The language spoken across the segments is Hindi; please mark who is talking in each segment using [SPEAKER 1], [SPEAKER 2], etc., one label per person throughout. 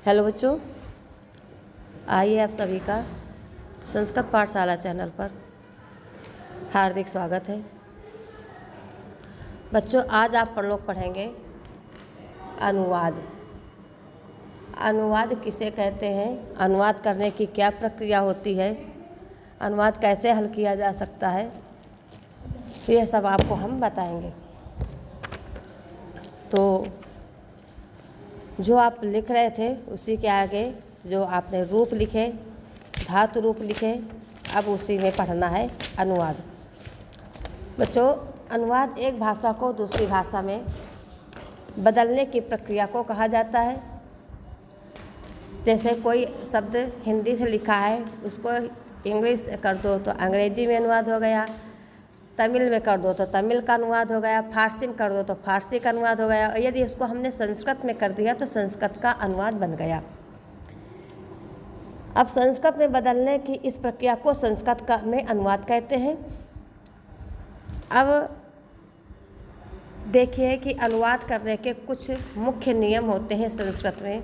[SPEAKER 1] हेलो बच्चों, आइए आप सभी का संस्कृत पाठशाला चैनल पर हार्दिक स्वागत है। बच्चों, आज आप लोग पढ़ेंगे अनुवाद। अनुवाद किसे कहते हैं, अनुवाद करने की क्या प्रक्रिया होती है, अनुवाद कैसे हल किया जा सकता है, ये सब आपको हम बताएंगे। तो जो आप लिख रहे थे उसी के आगे जो आपने रूप लिखे, धातु रूप लिखे, अब उसी में पढ़ना है अनुवाद। बच्चों, अनुवाद एक भाषा को दूसरी भाषा में बदलने की प्रक्रिया को कहा जाता है। जैसे कोई शब्द हिंदी से लिखा है, उसको इंग्लिश कर दो तो अंग्रेजी में अनुवाद हो गया, तमिल में कर दो तो तमिल का अनुवाद हो गया, फारसी में कर दो तो फारसी का अनुवाद हो गया, और यदि उसको हमने संस्कृत में कर दिया तो संस्कृत का अनुवाद बन गया। अब संस्कृत में बदलने की इस प्रक्रिया को संस्कृत का में अनुवाद कहते हैं। अब देखिए कि अनुवाद करने के कुछ मुख्य नियम होते हैं संस्कृत में,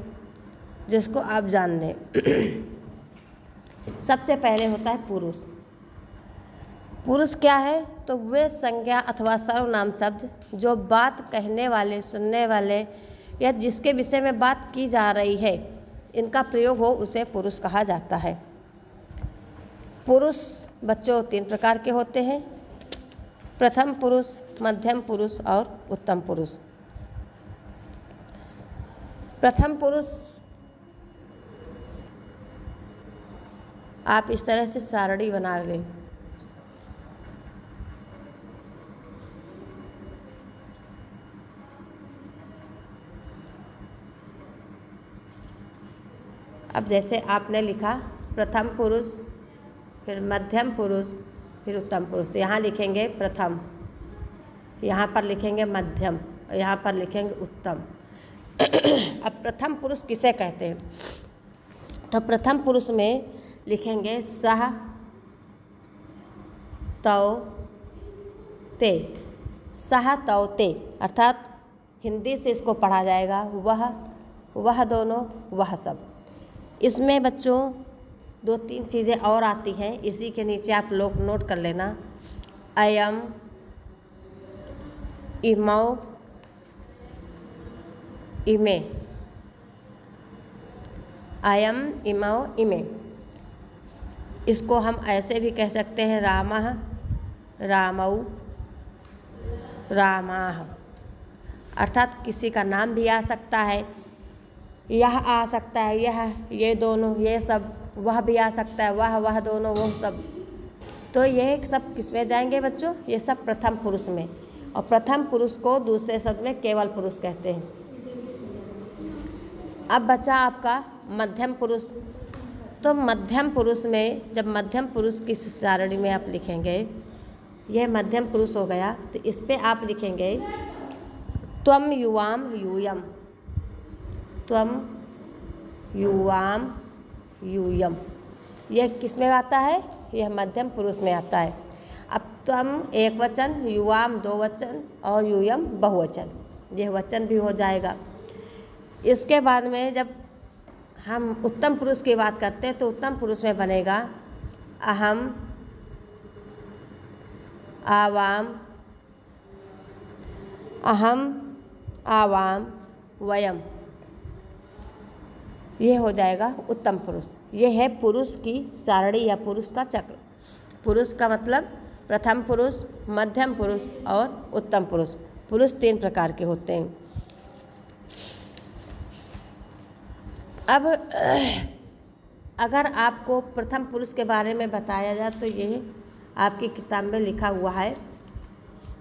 [SPEAKER 1] जिसको आप जान लें। सबसे पहले होता है पुरुष। पुरुष क्या है? तो वे संज्ञा अथवा सर्वनाम शब्द जो बात कहने वाले, सुनने वाले या जिसके विषय में बात की जा रही है, इनका प्रयोग हो, उसे पुरुष कहा जाता है। पुरुष बच्चों 3 प्रकार के होते हैं: प्रथम पुरुष, मध्यम पुरुष और उत्तम पुरुष। प्रथम पुरुष आप इस तरह से सारणी बना लें। अब जैसे आपने लिखा प्रथम पुरुष, फिर मध्यम पुरुष, फिर उत्तम पुरुष। यहाँ लिखेंगे प्रथम, यहाँ पर लिखेंगे मध्यम, और यहाँ पर लिखेंगे उत्तम। अब प्रथम पुरुष किसे कहते हैं? तो प्रथम पुरुष में लिखेंगे सह, तौ, ते। सह, तौ, ते, अर्थात हिंदी से इसको पढ़ा जाएगा वह दोनों, वह सब। इसमें बच्चों 2-3 चीज़ें और आती हैं, इसी के नीचे आप लोग नोट कर लेना। अयम, इमौ, इमे। अयम, इमौ, इमे। इसको हम ऐसे भी कह सकते हैं रामः, रामौ, रामाः। अर्थात किसी का नाम भी आ सकता है, यह आ सकता है, यह, ये दोनों, ये सब। वह भी आ सकता है, वह दोनों, वो सब। तो ये सब किस में जाएंगे बच्चों? ये सब प्रथम पुरुष में। और प्रथम पुरुष को दूसरे शब्द में केवल पुरुष कहते हैं। अब बचा आपका मध्यम पुरुष। तो मध्यम पुरुष में, जब मध्यम पुरुष की सारणी में आप लिखेंगे, यह मध्यम पुरुष हो गया, तो इस पे आप लिखेंगे त्वम, युवाम, यूयम। त्वम, युवाम, यूयम। यह किस में आता है? यह मध्यम पुरुष में आता है। अब त्वम एक वचन, युवाम 2 वचन और यूयम बहुवचन, यह वचन भी हो जाएगा। इसके बाद में जब हम उत्तम पुरुष की बात करते हैं तो उत्तम पुरुष में बनेगा अहम, आवाम, अहम, आवाम, वयम। यह हो जाएगा उत्तम पुरुष। यह है पुरुष की सारणी या पुरुष का चक्र। पुरुष का मतलब प्रथम पुरुष, मध्यम पुरुष और उत्तम पुरुष। पुरुष 3 प्रकार के होते हैं। अब अगर आपको प्रथम पुरुष के बारे में बताया जाए तो यह आपकी किताब में लिखा हुआ है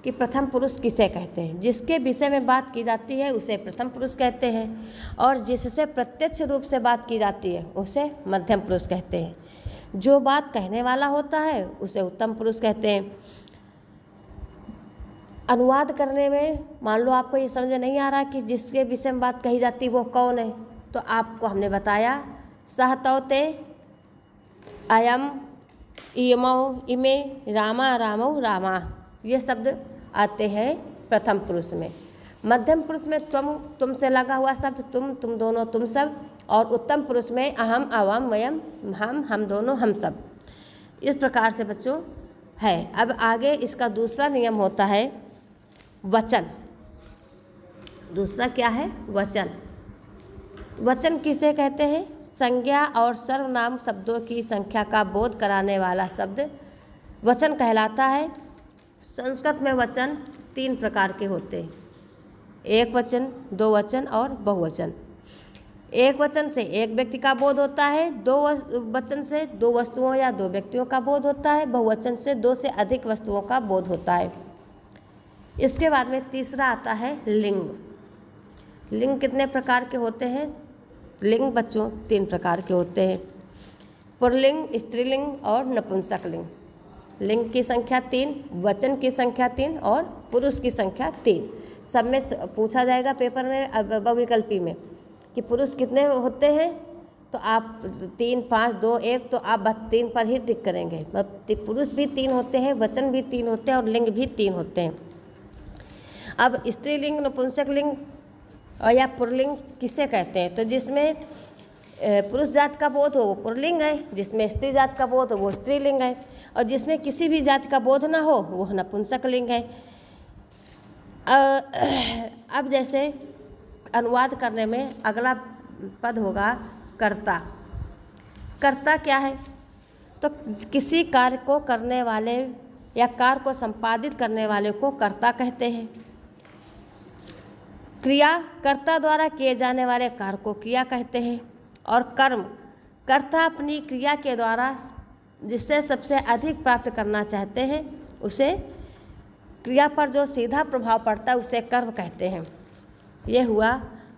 [SPEAKER 1] कि प्रथम पुरुष किसे कहते हैं। जिसके विषय में बात की जाती है उसे प्रथम पुरुष कहते हैं, और जिससे प्रत्यक्ष रूप से बात की जाती है उसे मध्यम पुरुष कहते हैं। जो बात कहने वाला होता है उसे उत्तम पुरुष कहते हैं। अनुवाद करने में मान लो आपको ये समझ नहीं आ रहा कि जिसके विषय में बात कही जाती है वो कौन है, तो आपको हमने बताया सह, तौ, ते, अयम, इमौ, इमे, रामा, रामौ, रामा। ये शब्द आते हैं प्रथम पुरुष में। मध्यम पुरुष में तुम से लगा हुआ शब्द तुम दोनों, तुम सब, और उत्तम पुरुष में अहम, अवम, वयम, हम दोनों, हम सब। इस प्रकार से बच्चों है। अब आगे इसका दूसरा नियम होता है वचन। दूसरा क्या है? वचन। वचन किसे कहते हैं? संज्ञा और सर्वनाम शब्दों की संख्या का बोध कराने वाला शब्द वचन कहलाता है। संस्कृत में वचन 3 प्रकार के होते हैं, एक वचन, दो वचन और बहुवचन। एक वचन से एक व्यक्ति का बोध होता है, दो वचन से 2 वस्तुओं या 2 व्यक्तियों का बोध होता है, बहुवचन से 2 से अधिक वस्तुओं का बोध होता है। इसके बाद में तीसरा आता है लिंग। लिंग कितने प्रकार के होते हैं? लिंग बच्चों 3 प्रकार के होते हैं, पुल्लिंग, स्त्रीलिंग और नपुंसक लिंग। लिंग की संख्या 3, वचन की संख्या 3 और पुरुष की संख्या 3। सब में पूछा जाएगा पेपर में बहुविकल्पी में कि पुरुष कितने होते हैं, तो आप 3, 5, 2, 1, तो आप बस 3 पर ही टिक करेंगे। पुरुष भी 3 होते हैं, वचन भी 3 होते हैं और लिंग भी 3 होते हैं। अब स्त्रीलिंग, नपुंसक लिंग और या पुल्लिंग किसे कहते हैं? तो जिसमें पुरुष जात का बोध हो वो पुल्लिंग है, जिसमें स्त्री जात का बोध हो वो स्त्रीलिंग है, और जिसमें किसी भी जाति का बोध ना हो वो नपुंसक लिंग है। अब जैसे अनुवाद करने में अगला पद होगा कर्ता। कर्ता क्या है? तो किसी कार्य को करने वाले या कार्य को संपादित करने वाले को कर्ता कहते हैं। क्रिया, कर्ता द्वारा किए जाने वाले कार्य को क्रिया कहते हैं। और कर्म, कर्ता अपनी क्रिया के द्वारा जिससे सबसे अधिक प्राप्त करना चाहते हैं उसे, क्रिया पर जो सीधा प्रभाव पड़ता है उसे कर्म कहते हैं। यह हुआ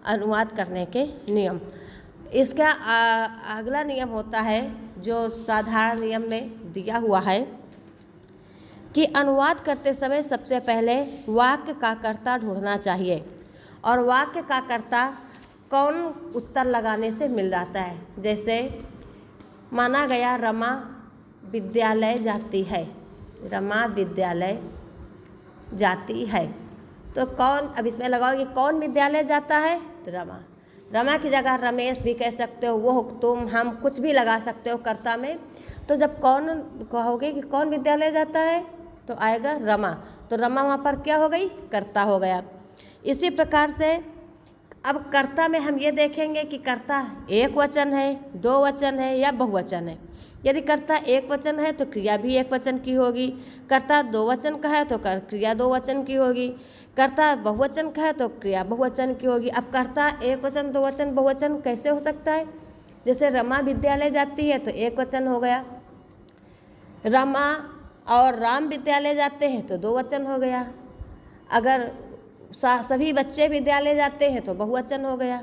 [SPEAKER 1] अनुवाद करने के नियम। इसका अगला नियम होता है जो साधारण नियम में दिया हुआ है कि अनुवाद करते समय सबसे पहले वाक्य का कर्ता ढूंढना चाहिए, और वाक्य का कर्ता कौन उत्तर लगाने से मिल जाता है। जैसे माना गया रमा विद्यालय जाती है, रमा विद्यालय जाती है, तो कौन, अब इसमें लगाओगे कौन विद्यालय जाता है, तो रमा। रमा की जगह रमेश भी कह सकते हो, वो, तुम, हम, कुछ भी लगा सकते हो कर्ता में। तो जब कौन कहोगे कि कौन विद्यालय जाता है तो आएगा रमा, तो रमा वहाँ पर क्या हो गई? कर्ता हो गया। इसी प्रकार से अब कर्ता में हम ये देखेंगे कि कर्ता एक वचन है, 2 वचन है या बहुवचन है। यदि कर्ता एक वचन है तो क्रिया भी एक वचन की होगी, कर्ता 2 वचन का है तो क्रिया 2 वचन की होगी, कर्ता बहुवचन का है तो क्रिया बहुवचन की होगी। अब कर्ता एक वचन, 2 वचन, बहुवचन कैसे हो सकता है? जैसे रमा विद्यालय जाती है तो एक वचन हो गया, रमा और राम विद्यालय जाते हैं तो 2 वचन हो गया, अगर सभी बच्चे विद्यालय जाते हैं तो बहुवचन हो गया,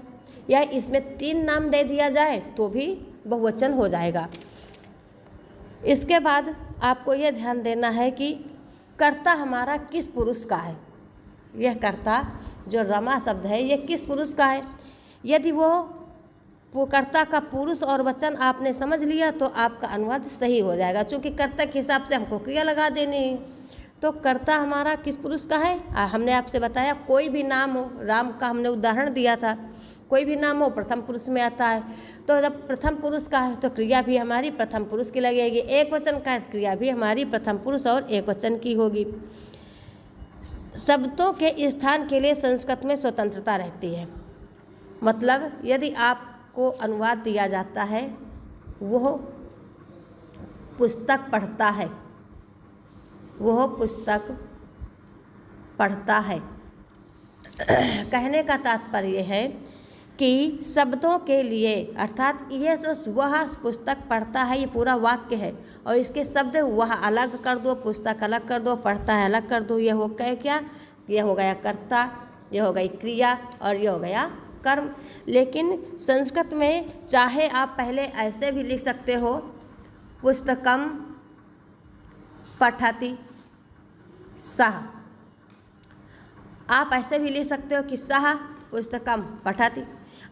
[SPEAKER 1] या इसमें 3 नाम दे दिया जाए तो भी बहुवचन हो जाएगा। इसके बाद आपको यह ध्यान देना है कि कर्ता हमारा किस पुरुष का है। यह कर्ता जो रमा शब्द है ये किस पुरुष का है। यदि वो कर्ता का पुरुष और वचन आपने समझ लिया तो आपका अनुवाद सही हो जाएगा, क्योंकि कर्ता के हिसाब से हमको क्रिया लगा देनी है। तो कर्ता हमारा किस पुरुष का है? हमने आपसे बताया कोई भी नाम हो, राम का हमने उदाहरण दिया था, कोई भी नाम हो प्रथम पुरुष में आता है। तो जब प्रथम पुरुष का है तो क्रिया भी हमारी प्रथम पुरुष की लगेगी, एक वचन का है क्रिया भी हमारी प्रथम पुरुष और एक वचन की होगी। शब्दों के स्थान के लिए संस्कृत में स्वतंत्रता रहती है। मतलब यदि आपको अनुवाद दिया जाता है, वह पुस्तक पढ़ता है, वह पुस्तक पढ़ता है। कहने का तात्पर्य है कि शब्दों के लिए, अर्थात ये जो वह पुस्तक पढ़ता है ये पूरा वाक्य है, और इसके शब्द वह अलग कर दो, पुस्तक अलग कर दो, पढ़ता है अलग कर दो, ये हो गया क्या? ये हो गया कर्ता, ये हो गई क्रिया और ये हो गया कर्म। लेकिन संस्कृत में चाहे आप पहले ऐसे भी लिख सकते हो, पुस्तकम पठति सः, आप ऐसे भी लिख सकते हो कि सः पुस्तकम पठति,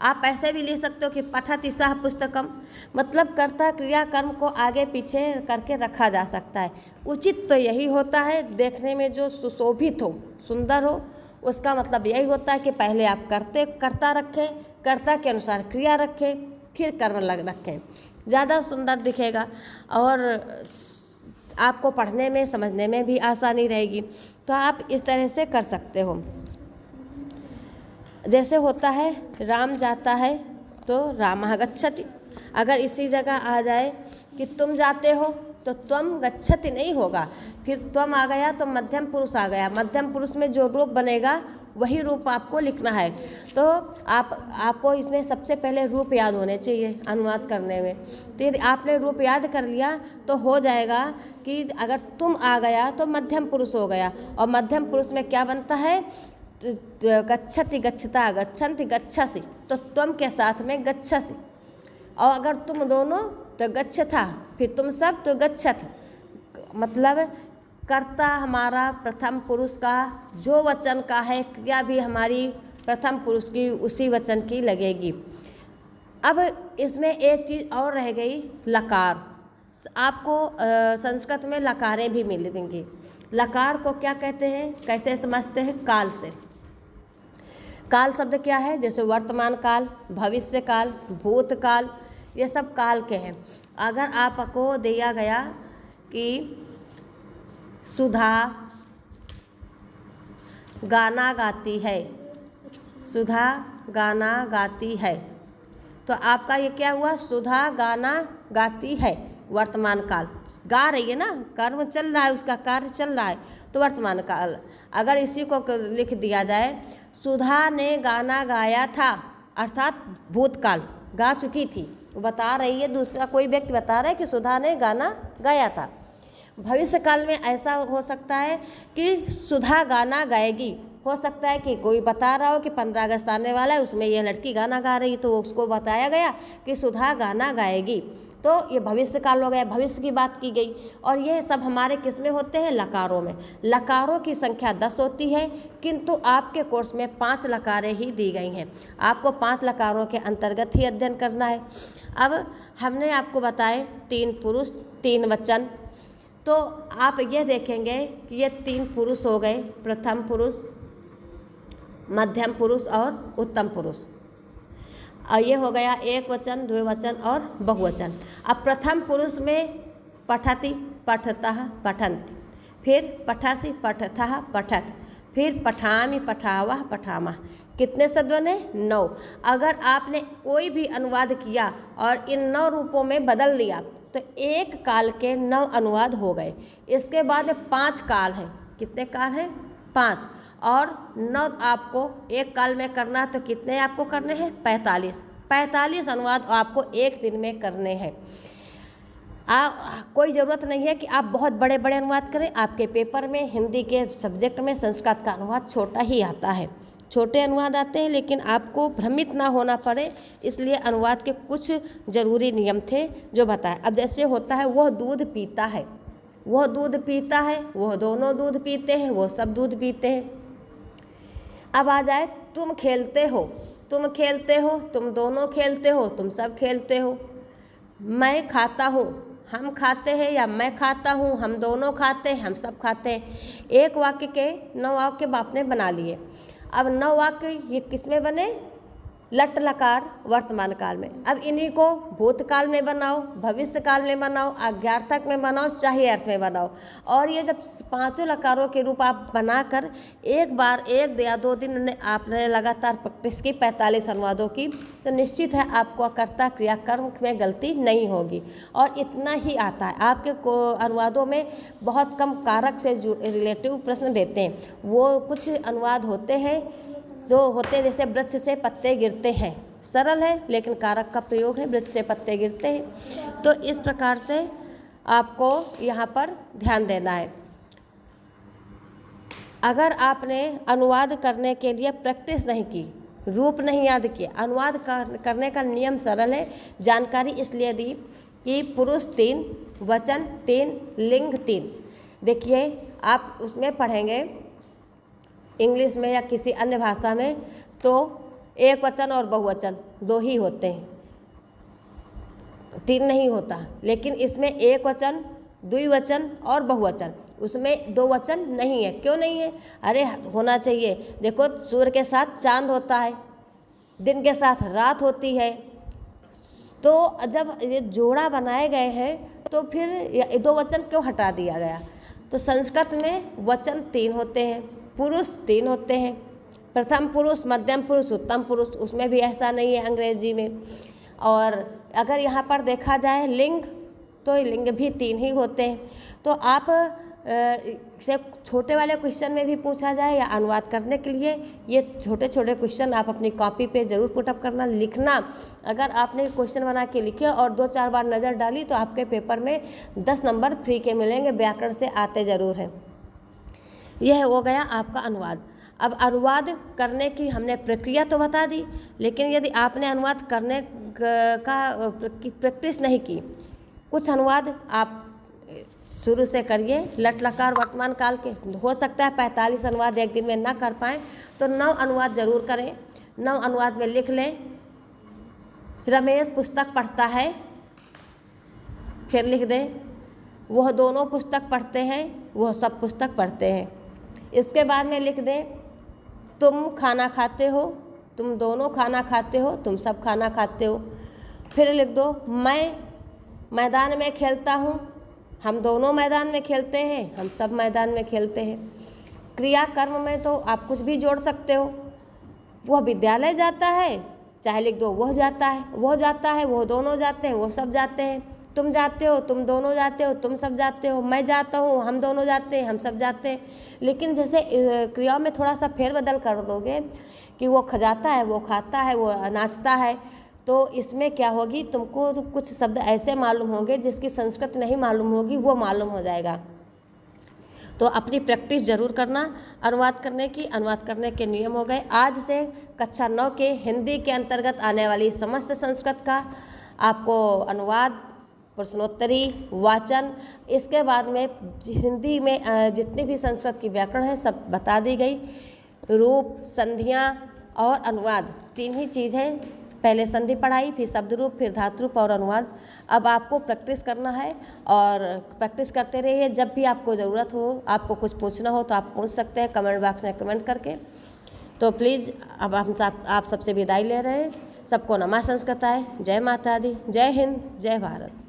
[SPEAKER 1] आप ऐसे भी लिख सकते हो कि पठति सः पुस्तकम। मतलब कर्ता क्रिया कर्म को आगे पीछे करके रखा जा सकता है। उचित तो यही होता है, देखने में जो सुशोभित हो, सुंदर हो, उसका मतलब यही होता है कि पहले आप कर्ता रखें, कर्ता के अनुसार क्रिया रखें, फिर कर्म लग रखें, ज़्यादा सुंदर दिखेगा और आपको पढ़ने में समझने में भी आसानी रहेगी। तो आप इस तरह से कर सकते हो। जैसे होता है राम जाता है तो रामः गच्छति, अगर इसी जगह आ जाए कि तुम जाते हो तो त्वम गच्छति नहीं होगा, फिर त्वम आ गया तो मध्यम पुरुष आ गया, मध्यम पुरुष में जो रूप बनेगा वही रूप आपको लिखना है। तो आपको इसमें सबसे पहले रूप याद होने चाहिए अनुवाद करने में। तो यदि आपने रूप याद कर लिया तो हो जाएगा कि अगर तुम आ गया तो मध्यम पुरुष हो गया, और मध्यम पुरुष में क्या बनता है, गच्छति गच्छता गच्छन्ति गच्छसि, तो तुम के साथ में गच्छसि, और अगर तुम दोनों तो गच्छथा, फिर तुम सब तो गच्छथ, मतलब कर्ता हमारा प्रथम पुरुष का जो वचन का है, क्रिया भी हमारी प्रथम पुरुष की उसी वचन की लगेगी। अब इसमें एक चीज़ और रह गई, लकार। आपको संस्कृत में लकारें भी मिलेंगी। लकार को क्या कहते हैं, कैसे समझते हैं, काल से। काल शब्द क्या है, जैसे वर्तमान काल, भविष्य काल, भूतकाल, ये सब काल के हैं। अगर आपको दिया गया कि सुधा गाना गाती है, सुधा गाना गाती है, तो आपका ये क्या हुआ, सुधा गाना गाती है, वर्तमान काल, गा रही है ना, कर्म चल रहा है, उसका कार्य चल रहा है, तो वर्तमान काल। अगर इसी को लिख दिया जाए, सुधा ने गाना गाया था, अर्थात भूतकाल, गा चुकी थी, बता रही है, दूसरा कोई व्यक्ति बता रहा है कि सुधा ने गाना गाया था। भविष्य काल में ऐसा हो सकता है कि सुधा गाना गाएगी, हो सकता है कि कोई बता रहा हो कि 15 अगस्त आने वाला है, उसमें यह लड़की गाना गा रही, तो उसको बताया गया कि सुधा गाना गाएगी, तो ये भविष्य काल हो गया, भविष्य की बात की गई। और ये सब हमारे किस में होते हैं, लकारों में। लकारों की संख्या 10 होती है, किंतु आपके कोर्स में 5 लकारें ही दी गई हैं, आपको 5 लकारों के अंतर्गत ही अध्ययन करना है। अब हमने आपको बताए 3 पुरुष 3 वचन, तो आप ये देखेंगे कि ये 3 पुरुष हो गए, प्रथम पुरुष, मध्यम पुरुष और उत्तम पुरुष, और ये हो गया एक वचन, द्विवचन और बहुवचन। अब प्रथम पुरुष में पठति पठतः पठन्ति, फिर पठासि पठथः पठत, फिर पठामि पठावः पठामः, कितने शब्द बने, 9। अगर आपने कोई भी अनुवाद किया और इन 9 रूपों में बदल दिया तो एक काल के 9 अनुवाद हो गए। इसके बाद 5 काल हैं, कितने काल हैं, 5, और 9 आपको एक काल में करना, तो कितने आपको करने हैं, 45 अनुवाद आपको एक दिन में करने हैं। कोई ज़रूरत नहीं है कि आप बहुत बड़े बड़े अनुवाद करें, आपके पेपर में हिंदी के सब्जेक्ट में संस्कृत का अनुवाद छोटा ही आता है, छोटे अनुवाद आते हैं, लेकिन आपको भ्रमित ना होना पड़े इसलिए अनुवाद के कुछ ज़रूरी नियम थे जो बताए। अब जैसे होता है, वह दूध पीता है, वह दूध पीता है, वह दोनों दूध पीते हैं, वो सब दूध पीते हैं। अब आ जाए तुम खेलते हो, तुम खेलते हो, तुम दोनों खेलते हो, तुम सब खेलते हो। मैं खाता हूँ, हम खाते हैं, या मैं खाता हूँ, हम दोनों खाते हैं, हम सब खाते हैं। एक वाक्य के 9 वाक्य आपने बना लिए। अब 9 वाक्य ये किस में बने, लट लकार वर्तमान काल में। अब इन्हीं को भूतकाल में बनाओ, भविष्य काल में बनाओ, आज्ञार्थक में बनाओ, चाहे अर्थ में बनाओ। और ये जब 5 लकारों के रूप आप बनाकर एक बार 1 या 2 दिन आपने लगातार प्रैक्टिस की 45 अनुवादों की, तो निश्चित है आपको कर्ता क्रिया कर्म में गलती नहीं होगी। और इतना ही आता है, आपके अनुवादों में बहुत कम कारक से रिलेटिव प्रश्न देते हैं। वो कुछ अनुवाद होते हैं जो होते हैं जैसे वृक्ष से पत्ते गिरते हैं, सरल है लेकिन कारक का प्रयोग है, वृक्ष से पत्ते गिरते हैं। तो इस प्रकार से आपको यहाँ पर ध्यान देना है। अगर आपने अनुवाद करने के लिए प्रैक्टिस नहीं की, रूप नहीं याद किया, अनुवाद करने का नियम सरल है। जानकारी इसलिए दी कि पुरुष 3, वचन 3, लिंग 3। देखिए आप उसमें पढ़ेंगे इंग्लिश में या किसी अन्य भाषा में, तो एक वचन और बहुवचन 2 ही होते हैं, 3 नहीं होता। लेकिन इसमें एक वचन, द्विवचन और बहुवचन, उसमें 2 वचन नहीं है। क्यों नहीं है, अरे होना चाहिए। देखो सूर्य के साथ चांद होता है, दिन के साथ रात होती है। तो जब ये जोड़ा बनाए गए हैं तो फिर ये दो वचन क्यों हटा दिया गया? तो संस्कृत में वचन 3 होते हैं, पुरुष 3 होते हैं, प्रथम पुरुष, मध्यम पुरुष, उत्तम पुरुष। उसमें भी ऐसा नहीं है अंग्रेजी में। और अगर यहाँ पर देखा जाए लिंग, तो लिंग भी 3 ही होते हैं। तो आप से छोटे वाले क्वेश्चन में भी पूछा जाए या अनुवाद करने के लिए, ये छोटे छोटे क्वेश्चन आप अपनी कॉपी पे ज़रूर पुटअप करना, लिखना। अगर आपने क्वेश्चन बना के लिखे और 2-4 बार नज़र डाली तो आपके पेपर में 10 नंबर फ्री के मिलेंगे, व्याकरण से आते ज़रूर हैं। यह हो गया आपका अनुवाद। अब अनुवाद करने की हमने प्रक्रिया तो बता दी, लेकिन यदि आपने अनुवाद करने का प्रैक्टिस नहीं की, कुछ अनुवाद आप शुरू से करिए। लट लकार वर्तमान काल के, हो सकता है 45 अनुवाद एक दिन में ना कर पाएँ, तो 9 अनुवाद ज़रूर करें। 9 अनुवाद में लिख लें, रमेश पुस्तक पढ़ता है, फिर लिख दें वह दोनों पुस्तक पढ़ते हैं, वह सब पुस्तक पढ़ते हैं। इसके बाद में लिख दें तुम खाना खाते हो, तुम दोनों खाना खाते हो, तुम सब खाना खाते हो। फिर लिख दो मैं मैदान में खेलता हूँ, हम दोनों मैदान में खेलते हैं, हम सब मैदान में खेलते हैं। क्रिया कर्म में तो आप कुछ भी जोड़ सकते हो। वह विद्यालय जाता है, चाहे लिख दो वह जाता है, वह जाता है, वह दोनों जाते हैं, वो सब जाते हैं। तुम जाते हो, तुम दोनों जाते हो, तुम सब जाते हो। मैं जाता हूँ, हम दोनों जाते हैं, हम सब जाते हैं। लेकिन जैसे क्रियाओं में थोड़ा सा फेरबदल कर दोगे कि वो खजाता है, वो खाता है, वो नाचता है, तो इसमें क्या होगी, तुमको तो कुछ शब्द ऐसे मालूम होंगे जिसकी संस्कृत नहीं मालूम होगी, वो मालूम हो जाएगा। तो अपनी प्रैक्टिस ज़रूर करना अनुवाद करने की। अनुवाद करने के नियम हो गए। आज से कक्षा 9 के हिंदी के अंतर्गत आने वाली समस्त संस्कृत का आपको अनुवाद, प्रश्नोत्तरी, वाचन, इसके बाद में हिंदी में जितनी भी संस्कृत की व्याकरण है सब बता दी गई। रूप, संधियाँ और अनुवाद 3 ही चीज़ हैं। पहले संधि पढ़ाई, फिर शब्द रूप, फिर धातु रूप और अनुवाद। अब आपको प्रैक्टिस करना है और प्रैक्टिस करते रहिए। जब भी आपको ज़रूरत हो, आपको कुछ पूछना हो तो आप पूछ सकते हैं कमेंट बॉक्स में कमेंट करके। तो प्लीज़ अब हम आप सबसे विदाई ले रहे हैं। सबको नमः संस्कृताय। जय माता दी, जय हिंद, जय भारत।